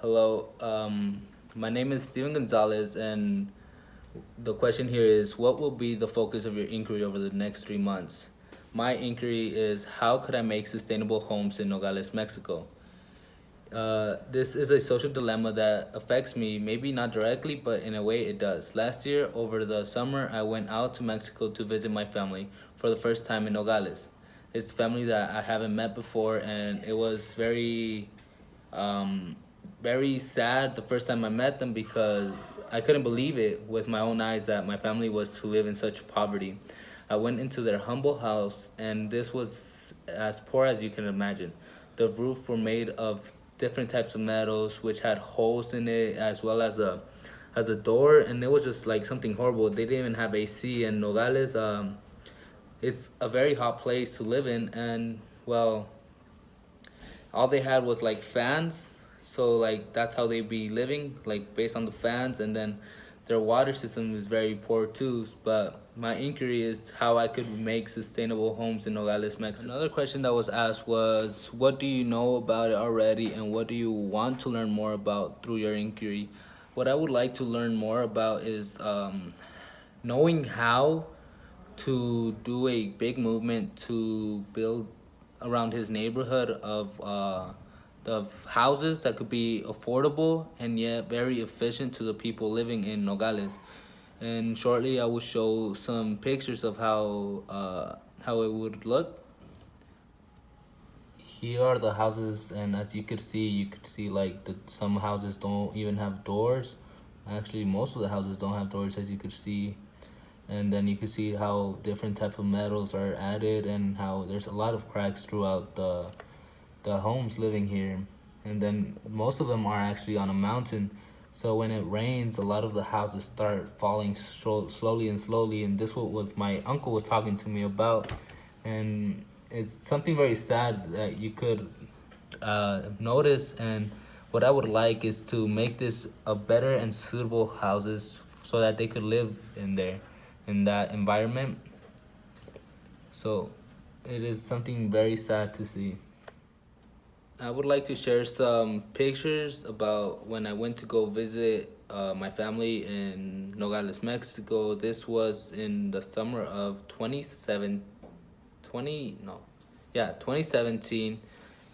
Hello, my name is Steven Gonzalez, and the question here is what will be the focus of your inquiry over the next 3 months? My inquiry is how could I make sustainable homes in Nogales, Mexico? This is a social dilemma that affects me, maybe not directly, but in a way it does. Last year, over the summer, I went out to Mexico to visit my family for the first time in Nogales. It's family that I haven't met before, and it was um, very sad the first time I met them because I couldn't believe it with my own eyes that my family was to live in such poverty. I went into their humble house, and this was as poor as you can imagine. The roof were made of different types of metals, which had holes in it, as well as a door, and it was just like something horrible. They didn't even have AC in Nogales. It's a very hot place to live in, and well, all they had was like fans, so like that's how they be living, like based on the fans. And then their water system is very poor too. But my inquiry is how I could make sustainable homes in Nogales, Mexico. Another question that was asked was, what do you know about it already, and what do you want to learn more about through your inquiry? What I would like to learn more about is knowing how to do a big movement to build around his neighborhood of houses that could be affordable and yet very efficient to the people living in Nogales. And shortly, I will show some pictures of how it would look. Here are the houses, and as you could see like some houses don't even have doors. Actually, most of the houses don't have doors, as you could see. And then you can see how different type of metals are added and how there's a lot of cracks throughout the homes living here. And then most of them are actually on a mountain, so when it rains a lot of the houses start falling slowly and slowly. And this what was my uncle was talking to me about. And it's something very sad that you could notice. And what I would like is to make this a better and suitable houses so that they could live in there, in that environment. So it is something very sad to see. I would like to share some pictures about when I went to go visit my family in Nogales, Mexico. This was in the summer of 2017.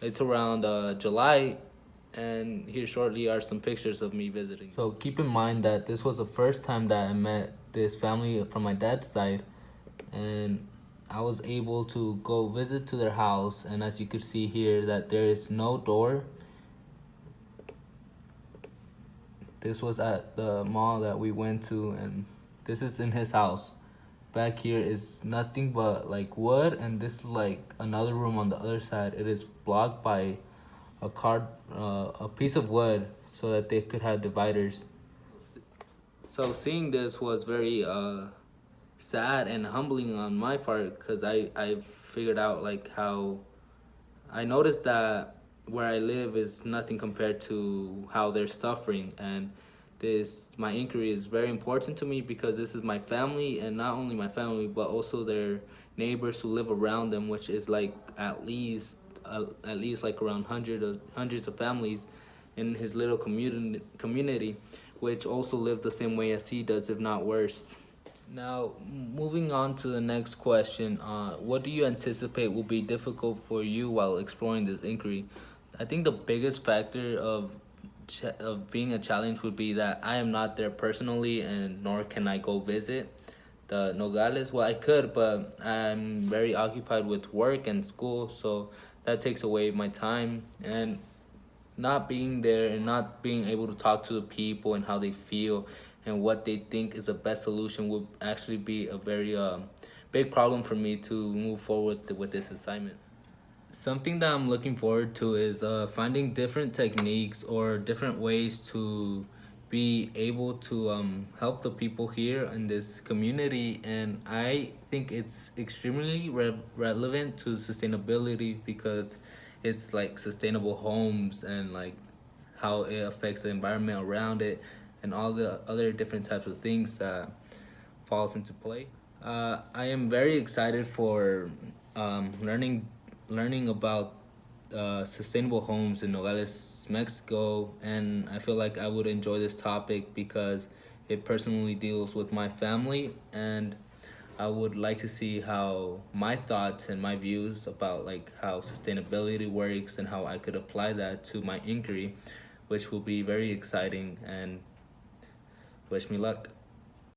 It's around July, and here shortly are some pictures of me visiting. So keep in mind that this was the first time that I met this family from my dad's side, and I was able to go visit to their house. And as you could see here, that there is no door. This was at the mall that we went to, and this is in his house. Back here is nothing but like wood, and this is like another room on the other side. It is blocked by a piece of wood, so that they could have dividers. So seeing this was very sad and humbling on my part, because I figured out like how I noticed that where I live is nothing compared to how they're suffering. And this my inquiry is very important to me because this is my family, and not only my family but also their neighbors who live around them, which is like at least like around hundreds of families in his little community, which also live the same way as he does, if not worse. Now, moving on to the next question, what do you anticipate will be difficult for you while exploring this inquiry? I think the biggest factor of being a challenge would be that I am not there personally, and nor can I go visit the Nogales. Well, I could, but I'm very occupied with work and school, so that takes away my time. And not being there and not being able to talk to the people and how they feel and what they think is the best solution would actually be a very big problem for me to move forward with this assignment. Something that I'm looking forward to is finding different techniques or different ways to be able to help the people here in this community. And I think it's extremely relevant to sustainability because it's like sustainable homes and like how it affects the environment around it and all the other different types of things that falls into play. I am very excited for learning about sustainable homes in Nogales, Mexico, and I feel like I would enjoy this topic because it personally deals with my family, and I would like to see how my thoughts and my views about like how sustainability works and how I could apply that to my inquiry, which will be very exciting, and wish me luck.